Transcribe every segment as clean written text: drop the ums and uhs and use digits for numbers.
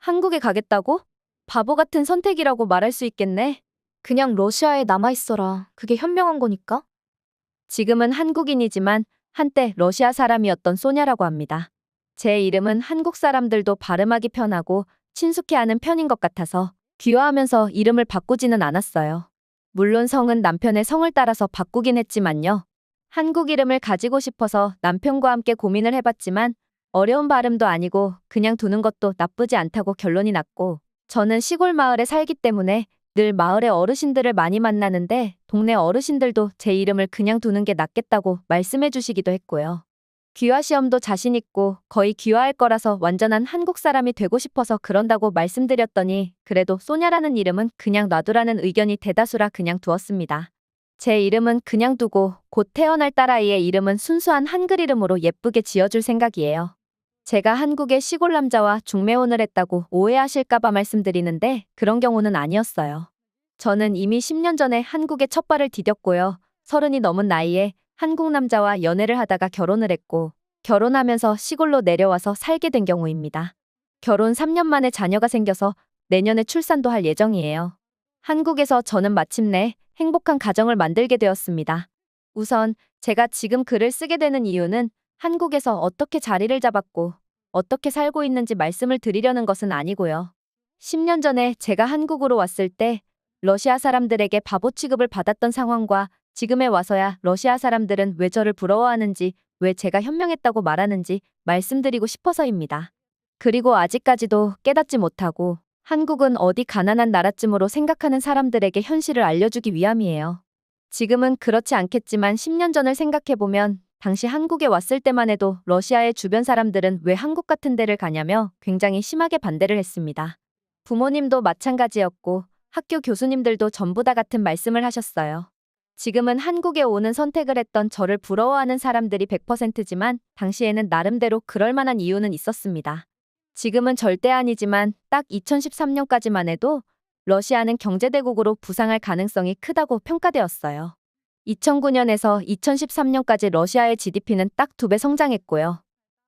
한국에 가겠다고? 바보 같은 선택이라고 말할 수 있겠네. 그냥 러시아에 남아있어라. 그게 현명한 거니까? 지금은 한국인이지만 한때 러시아 사람이었던 소냐라고 합니다. 제 이름은 한국 사람들도 발음하기 편하고 친숙해하는 편인 것 같아서 귀화하면서 이름을 바꾸지는 않았어요. 물론 성은 남편의 성을 따라서 바꾸긴 했지만요. 한국 이름을 가지고 싶어서 남편과 함께 고민을 해봤지만 어려운 발음도 아니고 그냥 두는 것도 나쁘지 않다고 결론이 났고, 저는 시골 마을에 살기 때문에 늘 마을의 어르신들을 많이 만나는데 동네 어르신들도 제 이름을 그냥 두는 게 낫겠다고 말씀해 주시기도 했고요. 귀화 시험도 자신 있고 거의 귀화할 거라서 완전한 한국 사람이 되고 싶어서 그런다고 말씀드렸더니 그래도 소냐라는 이름은 그냥 놔두라는 의견이 대다수라 그냥 두었습니다. 제 이름은 그냥 두고 곧 태어날 딸아이의 이름은 순수한 한글 이름으로 예쁘게 지어줄 생각이에요. 제가 한국의 시골 남자와 중매혼을 했다고 오해하실까봐 말씀드리는데 그런 경우는 아니었어요. 저는 이미 10년 전에 한국에 첫 발을 디뎠고요. 30이 넘은 나이에 한국 남자와 연애를 하다가 결혼을 했고, 결혼하면서 시골로 내려와서 살게 된 경우입니다. 결혼 3년 만에 자녀가 생겨서 내년에 출산도 할 예정이에요. 한국에서 저는 마침내 행복한 가정을 만들게 되었습니다. 우선 제가 지금 글을 쓰게 되는 이유는 한국에서 어떻게 자리를 잡았고 어떻게 살고 있는지 말씀을 드리려는 것은 아니고요. 10년 전에 제가 한국으로 왔을 때 러시아 사람들에게 바보 취급을 받았던 상황과 지금에 와서야 러시아 사람들은 왜 저를 부러워하는지, 왜 제가 현명했다고 말하는지 말씀드리고 싶어서입니다. 그리고 아직까지도 깨닫지 못하고 한국은 어디 가난한 나라쯤으로 생각하는 사람들에게 현실을 알려주기 위함이에요. 지금은 그렇지 않겠지만 10년 전을 생각해보면 당시 한국에 왔을 때만 해도 러시아의 주변 사람들은 왜 한국 같은 데를 가냐며 굉장히 심하게 반대를 했습니다. 부모님도 마찬가지였고 학교 교수님들도 전부 다 같은 말씀을 하셨어요. 지금은 한국에 오는 선택을 했던 저를 부러워하는 사람들이 100%지만 당시에는 나름대로 그럴 만한 이유는 있었습니다. 지금은 절대 아니지만 딱 2013년까지만 해도 러시아는 경제대국으로 부상할 가능성이 크다고 평가되었어요. 2009년에서 2013년까지 러시아의 GDP는 딱 2배 성장했고요.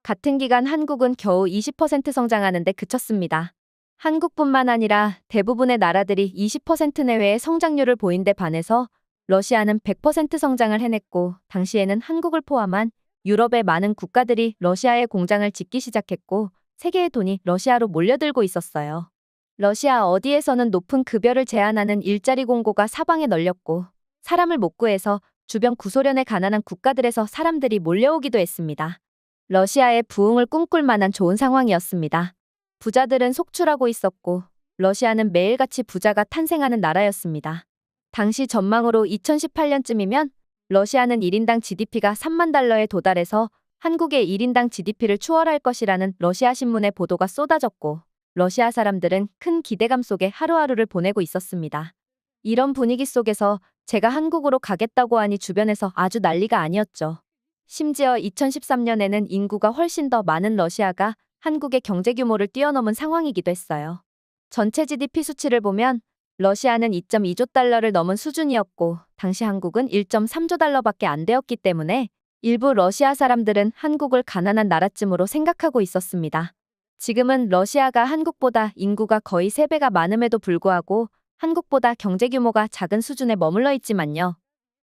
같은 기간 한국은 겨우 20% 성장하는 데 그쳤습니다. 한국뿐만 아니라 대부분의 나라들이 20% 내외의 성장률을 보인 데 반해서 러시아는 100% 성장을 해냈고, 당시에는 한국을 포함한 유럽의 많은 국가들이 러시아의 공장을 짓기 시작했고 세계의 돈이 러시아로 몰려들고 있었어요. 러시아 어디에서는 높은 급여를 제한하는 일자리 공고가 사방에 널렸고 사람을 못 구해서 주변 구소련의 가난한 국가들에서 사람들이 몰려오기도 했습니다. 러시아의 부흥을 꿈꿀 만한 좋은 상황이었습니다. 부자들은 속출하고 있었고 러시아는 매일같이 부자가 탄생하는 나라였습니다. 당시 전망으로 2018년쯤이면 러시아는 1인당 GDP가 3만 달러에 도달해서 한국의 1인당 GDP를 추월할 것이라는 러시아 신문의 보도가 쏟아졌고 러시아 사람들은 큰 기대감 속에 하루하루를 보내고 있었습니다. 이런 분위기 속에서 제가 한국으로 가겠다고 하니 주변에서 아주 난리가 아니었죠. 심지어 2013년에는 인구가 훨씬 더 많은 러시아가 한국의 경제 규모를 뛰어넘은 상황이기도 했어요. 전체 GDP 수치를 보면 러시아는 2.2조 달러를 넘은 수준이었고 당시 한국은 1.3조 달러밖에 안 되었기 때문에 일부 러시아 사람들은 한국을 가난한 나라쯤으로 생각하고 있었습니다. 지금은 러시아가 한국보다 인구가 거의 3배가 많음에도 불구하고 한국보다 경제 규모가 작은 수준에 머물러 있지만요.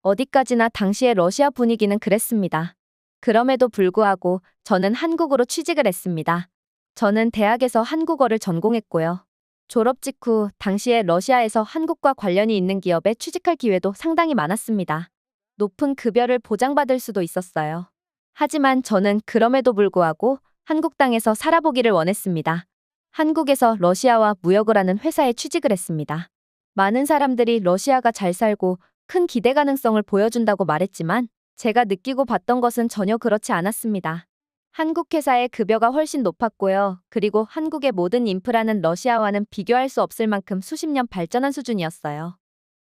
어디까지나 당시의 러시아 분위기는 그랬습니다. 그럼에도 불구하고 저는 한국으로 취직을 했습니다. 저는 대학에서 한국어를 전공했고요. 졸업 직후 당시에 러시아에서 한국과 관련이 있는 기업에 취직할 기회도 상당히 많았습니다. 높은 급여를 보장받을 수도 있었어요. 하지만 저는 그럼에도 불구하고 한국 땅에서 살아보기를 원했습니다. 한국에서 러시아와 무역을 하는 회사에 취직을 했습니다. 많은 사람들이 러시아가 잘 살고 큰 기대 가능성을 보여준다고 말했지만 제가 느끼고 봤던 것은 전혀 그렇지 않았습니다. 한국 회사의 급여가 훨씬 높았고요. 그리고 한국의 모든 인프라는 러시아와는 비교할 수 없을 만큼 수십 년 발전한 수준이었어요.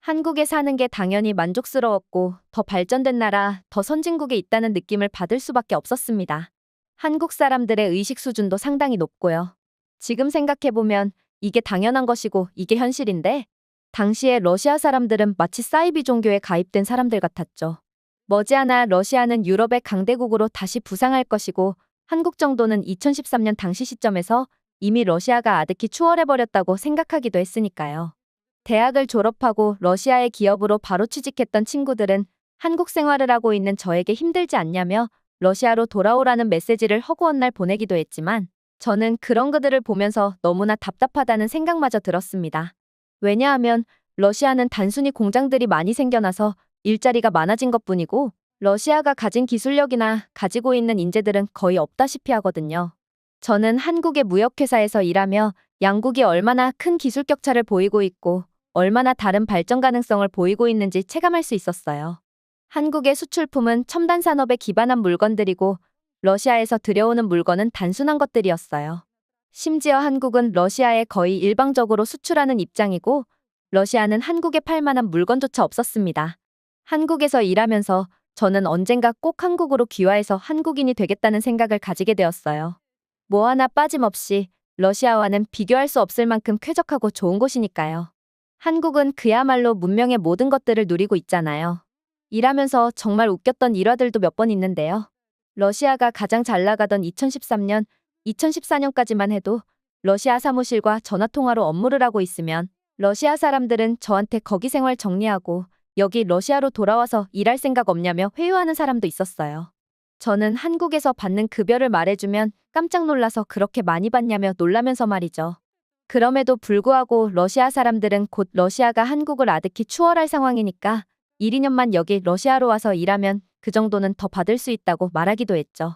한국에 사는 게 당연히 만족스러웠고 더 발전된 나라, 더 선진국에 있다는 느낌을 받을 수밖에 없었습니다. 한국 사람들의 의식 수준도 상당히 높고요. 지금 생각해보면 이게 당연한 것이고 이게 현실인데 당시에 러시아 사람들은 마치 사이비 종교에 가입된 사람들 같았죠. 머지않아 러시아는 유럽의 강대국으로 다시 부상할 것이고 한국 정도는 2013년 당시 시점에서 이미 러시아가 아득히 추월해버렸다고 생각하기도 했으니까요. 대학을 졸업하고 러시아의 기업으로 바로 취직했던 친구들은 한국 생활을 하고 있는 저에게 힘들지 않냐며 러시아로 돌아오라는 메시지를 허구한 날 보내기도 했지만 저는 그런 그들을 보면서 너무나 답답하다는 생각마저 들었습니다. 왜냐하면 러시아는 단순히 공장들이 많이 생겨나서 일자리가 많아진 것뿐이고 러시아가 가진 기술력이나 가지고 있는 인재들은 거의 없다시피 하거든요. 저는 한국의 무역회사에서 일하며 양국이 얼마나 큰 기술 격차를 보이고 있고 얼마나 다른 발전 가능성을 보이고 있는지 체감할 수 있었어요. 한국의 수출품은 첨단 산업에 기반한 물건들이고 러시아에서 들여오는 물건은 단순한 것들이었어요. 심지어 한국은 러시아에 거의 일방적으로 수출하는 입장이고 러시아는 한국에 팔 만한 물건조차 없었습니다. 한국에서 일하면서 저는 언젠가 꼭 한국으로 귀화해서 한국인이 되겠다는 생각을 가지게 되었어요. 뭐 하나 빠짐없이 러시아와는 비교할 수 없을 만큼 쾌적하고 좋은 곳이니까요. 한국은 그야말로 문명의 모든 것들을 누리고 있잖아요. 일하면서 정말 웃겼던 일화들도 몇 번 있는데요. 러시아가 가장 잘 나가던 2013년, 2014년까지만 해도 러시아 사무실과 전화통화로 업무를 하고 있으면 러시아 사람들은 저한테 거기 생활 정리하고 여기 러시아로 돌아와서 일할 생각 없냐며 회유하는 사람도 있었어요. 저는 한국에서 받는 급여를 말해주면 깜짝 놀라서 그렇게 많이 받냐며 놀라면서 말이죠. 그럼에도 불구하고 러시아 사람들은 곧 러시아가 한국을 아득히 추월할 상황이니까 1, 2년만 여기 러시아로 와서 일하면 그 정도는 더 받을 수 있다고 말하기도 했죠.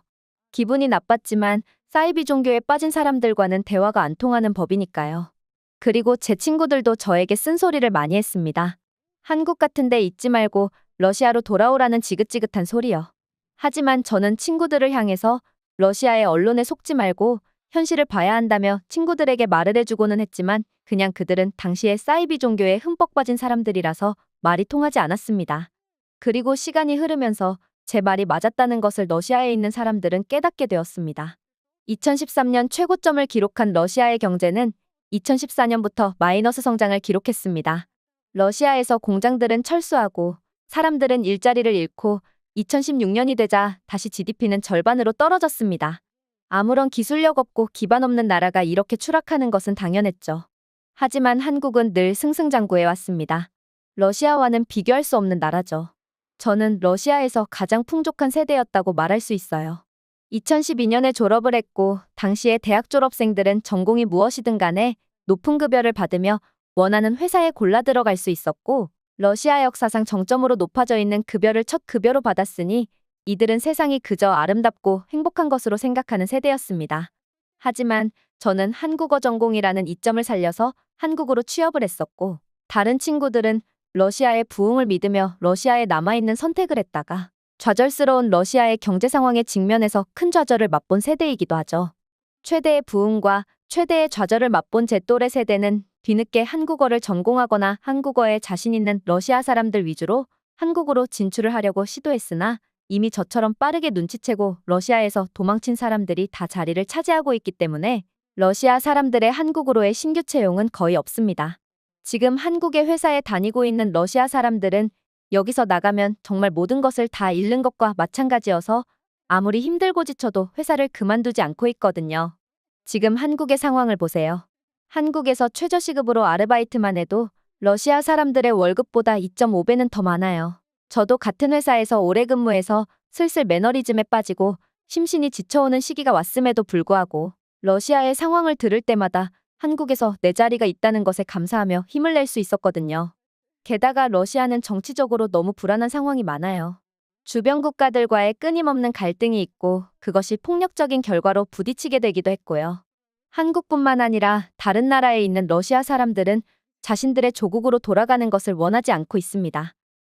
기분이 나빴지만 사이비 종교에 빠진 사람들과는 대화가 안 통하는 법이니까요. 그리고 제 친구들도 저에게 쓴소리를 많이 했습니다. 한국 같은 데 있지 말고 러시아로 돌아오라는 지긋지긋한 소리요. 하지만 저는 친구들을 향해서 러시아의 언론에 속지 말고 현실을 봐야 한다며 친구들에게 말을 해주고는 했지만 그냥 그들은 당시에 사이비 종교에 흠뻑 빠진 사람들이라서 말이 통하지 않았습니다. 그리고 시간이 흐르면서 제 말이 맞았다는 것을 러시아에 있는 사람들은 깨닫게 되었습니다. 2013년 최고점을 기록한 러시아의 경제는 2014년부터 마이너스 성장을 기록했습니다. 러시아에서 공장들은 철수하고 사람들은 일자리를 잃고 2016년이 되자 다시 GDP는 절반으로 떨어졌습니다. 아무런 기술력 없고 기반 없는 나라가 이렇게 추락하는 것은 당연했죠. 하지만 한국은 늘 승승장구해 왔습니다. 러시아와는 비교할 수 없는 나라죠. 저는 러시아에서 가장 풍족한 세대였다고 말할 수 있어요. 2012년에 졸업을 했고 당시의 대학 졸업생들은 전공이 무엇이든 간에 높은 급여를 받으며 원하는 회사에 골라 들어갈 수 있었고 러시아 역사상 정점으로 높아져 있는 급여를 첫 급여로 받았으니 이들은 세상이 그저 아름답고 행복한 것으로 생각하는 세대였습니다. 하지만 저는 한국어 전공이라는 이점을 살려서 한국으로 취업을 했었고 다른 친구들은 러시아의 부흥을 믿으며 러시아에 남아있는 선택을 했다가 좌절스러운 러시아의 경제 상황에 직면해서 큰 좌절을 맛본 세대이기도 하죠. 최대의 부흥과 최대의 좌절을 맛본 제 또래 세대는 뒤늦게 한국어를 전공하거나 한국어에 자신 있는 러시아 사람들 위주로 한국으로 진출을 하려고 시도했으나 이미 저처럼 빠르게 눈치채고 러시아에서 도망친 사람들이 다 자리를 차지하고 있기 때문에 러시아 사람들의 한국으로의 신규 채용은 거의 없습니다. 지금 한국의 회사에 다니고 있는 러시아 사람들은 여기서 나가면 정말 모든 것을 다 잃는 것과 마찬가지여서 아무리 힘들고 지쳐도 회사를 그만두지 않고 있거든요. 지금 한국의 상황을 보세요. 한국에서 최저시급으로 아르바이트만 해도 러시아 사람들의 월급보다 2.5배는 더 많아요. 저도 같은 회사에서 오래 근무해서 슬슬 매너리즘에 빠지고 심신이 지쳐오는 시기가 왔음에도 불구하고 러시아의 상황을 들을 때마다 한국에서 내 자리가 있다는 것에 감사하며 힘을 낼 수 있었거든요. 게다가 러시아는 정치적으로 너무 불안한 상황이 많아요. 주변 국가들과의 끊임없는 갈등이 있고 그것이 폭력적인 결과로 부딪히게 되기도 했고요. 한국뿐만 아니라 다른 나라에 있는 러시아 사람들은 자신들의 조국으로 돌아가는 것을 원하지 않고 있습니다.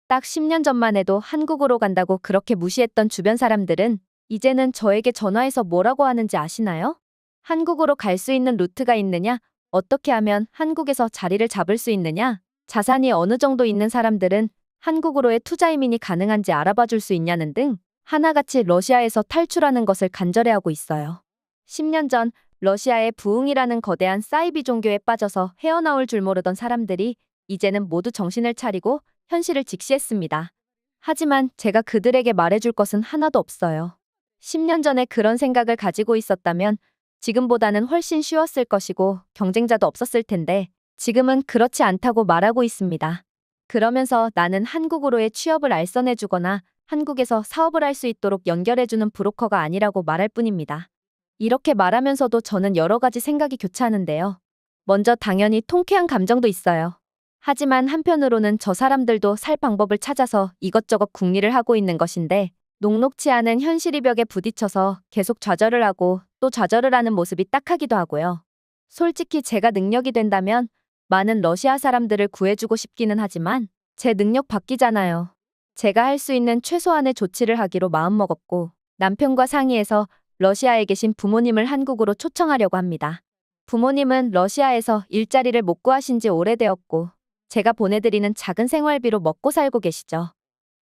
딱 10년 전만 해도 한국으로 간다고 그렇게 무시했던 주변 사람들은 이제는 저에게 전화해서 뭐라고 하는지 아시나요? 한국으로 갈 수 있는 루트가 있느냐? 어떻게 하면 한국에서 자리를 잡을 수 있느냐? 자산이 어느 정도 있는 사람들은 한국으로의 투자 이민이 가능한지 알아봐 줄 수 있냐는 등 하나같이 러시아에서 탈출하는 것을 간절해하고 있어요. 10년 전 러시아의 부흥이라는 거대한 사이비 종교에 빠져서 헤어나올 줄 모르던 사람들이 이제는 모두 정신을 차리고 현실을 직시했습니다. 하지만 제가 그들에게 말해줄 것은 하나도 없어요. 10년 전에 그런 생각을 가지고 있었다면 지금보다는 훨씬 쉬웠을 것이고 경쟁자도 없었을 텐데 지금은 그렇지 않다고 말하고 있습니다. 그러면서 나는 한국으로의 취업을 알선해주거나 한국에서 사업을 할 수 있도록 연결해주는 브로커가 아니라고 말할 뿐입니다. 이렇게 말하면서도 저는 여러 가지 생각이 교차하는데요. 먼저 당연히 통쾌한 감정도 있어요. 하지만 한편으로는 저 사람들도 살 방법을 찾아서 이것저것 궁리를 하고 있는 것인데 녹록치 않은 현실의 벽에 부딪혀서 계속 좌절을 하고 또 좌절을 하는 모습이 딱하기도 하고요. 솔직히 제가 능력이 된다면 많은 러시아 사람들을 구해주고 싶기는 하지만 제 능력 바뀌잖아요. 제가 할 수 있는 최소한의 조치를 하기로 마음먹었고 남편과 상의해서 러시아에 계신 부모님을 한국으로 초청하려고 합니다. 부모님은 러시아에서 일자리를 못 구하신 지 오래되었고 제가 보내드리는 작은 생활비로 먹고 살고 계시죠.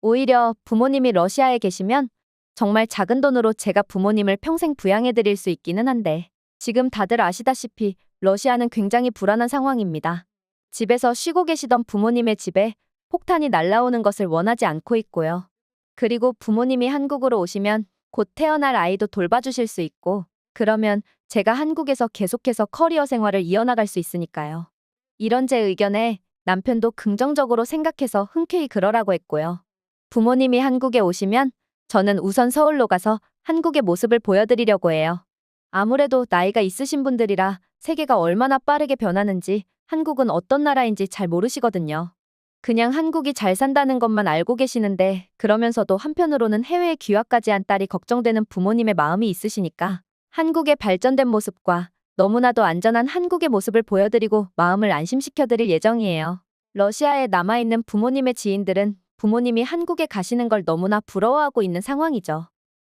오히려 부모님이 러시아에 계시면 정말 작은 돈으로 제가 부모님을 평생 부양해드릴 수 있기는 한데 지금 다들 아시다시피 러시아는 굉장히 불안한 상황입니다. 집에서 쉬고 계시던 부모님의 집에 폭탄이 날아오는 것을 원하지 않고 있고요. 그리고 부모님이 한국으로 오시면 곧 태어날 아이도 돌봐주실 수 있고 그러면 제가 한국에서 계속해서 커리어 생활을 이어나갈 수 있으니까요. 이런 제 의견에 남편도 긍정적으로 생각해서 흔쾌히 그러라고 했고요. 부모님이 한국에 오시면 저는 우선 서울로 가서 한국의 모습을 보여드리려고 해요. 아무래도 나이가 있으신 분들이라 세계가 얼마나 빠르게 변하는지 한국은 어떤 나라인지 잘 모르시거든요. 그냥 한국이 잘 산다는 것만 알고 계시는데 그러면서도 한편으로는 해외에 귀화까지 한 딸이 걱정되는 부모님의 마음이 있으시니까 한국의 발전된 모습과 너무나도 안전한 한국의 모습을 보여드리고 마음을 안심시켜드릴 예정이에요. 러시아에 남아있는 부모님의 지인들은 부모님이 한국에 가시는 걸 너무나 부러워하고 있는 상황이죠.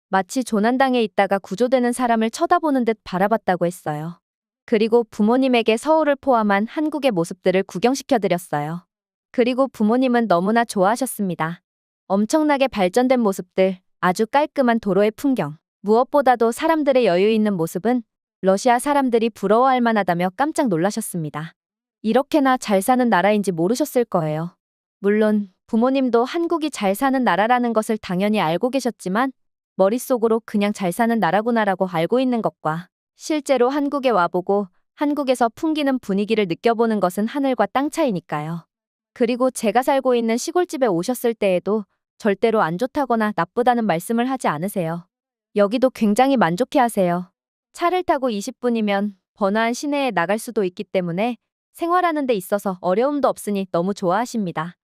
마치 조난당에 있다가 구조되는 사람을 쳐다보는 듯 바라봤다고 했어요. 그리고 부모님에게 서울을 포함한 한국의 모습들을 구경시켜드렸어요. 그리고 부모님은 너무나 좋아하셨습니다. 엄청나게 발전된 모습들, 아주 깔끔한 도로의 풍경, 무엇보다도 사람들의 여유 있는 모습은 러시아 사람들이 부러워할 만하다며 깜짝 놀라셨습니다. 이렇게나 잘 사는 나라인지 모르셨을 거예요. 물론 부모님도 한국이 잘 사는 나라라는 것을 당연히 알고 계셨지만 머릿속으로 그냥 잘 사는 나라구나라고 알고 있는 것과 실제로 한국에 와보고 한국에서 풍기는 분위기를 느껴보는 것은 하늘과 땅 차이니까요. 그리고 제가 살고 있는 시골집에 오셨을 때에도 절대로 안 좋다거나 나쁘다는 말씀을 하지 않으세요. 여기도 굉장히 만족해하세요. 차를 타고 20분이면 번화한 시내에 나갈 수도 있기 때문에 생활하는 데 있어서 어려움도 없으니 너무 좋아하십니다.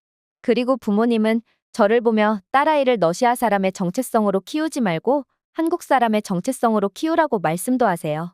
그리고 부모님은 저를 보며 딸아이를 러시아 사람의 정체성으로 키우지 말고 한국 사람의 정체성으로 키우라고 말씀도 하세요.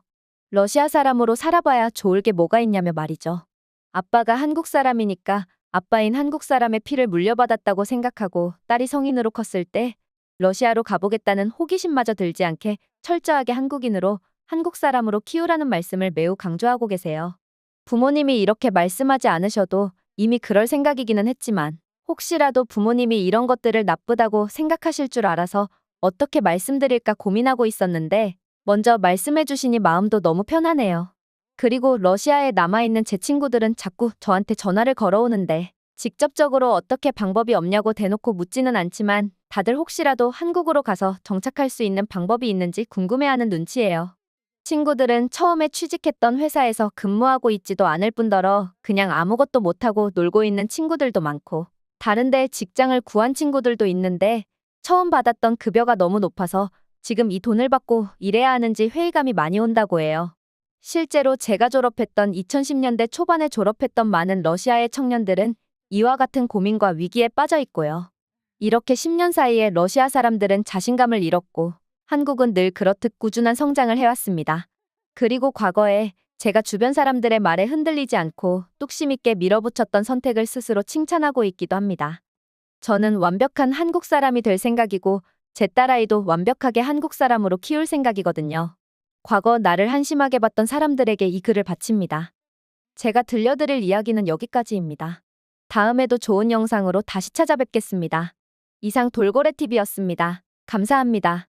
러시아 사람으로 살아봐야 좋을 게 뭐가 있냐며 말이죠. 아빠가 한국 사람이니까 아빠인 한국 사람의 피를 물려받았다고 생각하고 딸이 성인으로 컸을 때 러시아로 가보겠다는 호기심마저 들지 않게 철저하게 한국인으로 한국 사람으로 키우라는 말씀을 매우 강조하고 계세요. 부모님이 이렇게 말씀하지 않으셔도 이미 그럴 생각이기는 했지만 혹시라도 부모님이 이런 것들을 나쁘다고 생각하실 줄 알아서 어떻게 말씀드릴까 고민하고 있었는데 먼저 말씀해 주시니 마음도 너무 편하네요. 그리고 러시아에 남아있는 제 친구들은 자꾸 저한테 전화를 걸어오는데 직접적으로 어떻게 방법이 없냐고 대놓고 묻지는 않지만 다들 혹시라도 한국으로 가서 정착할 수 있는 방법이 있는지 궁금해하는 눈치예요. 친구들은 처음에 취직했던 회사에서 근무하고 있지도 않을 뿐더러 그냥 아무것도 못하고 놀고 있는 친구들도 많고 다른데 직장을 구한 친구들도 있는데 처음 받았던 급여가 너무 높아서 지금 이 돈을 받고 일해야 하는지 회의감이 많이 온다고 해요. 실제로 제가 졸업했던 2010년대 초반에 졸업했던 많은 러시아의 청년들은 이와 같은 고민과 위기에 빠져 있고요. 이렇게 10년 사이에 러시아 사람들은 자신감을 잃었고 한국은 늘 그렇듯 꾸준한 성장을 해왔습니다. 그리고 과거에 제가 주변 사람들의 말에 흔들리지 않고 뚝심 있게 밀어붙였던 선택을 스스로 칭찬하고 있기도 합니다. 저는 완벽한 한국 사람이 될 생각이고 제 딸아이도 완벽하게 한국 사람으로 키울 생각이거든요. 과거 나를 한심하게 봤던 사람들에게 이 글을 바칩니다. 제가 들려드릴 이야기는 여기까지입니다. 다음에도 좋은 영상으로 다시 찾아뵙겠습니다. 이상 돌고래TV였습니다. 감사합니다.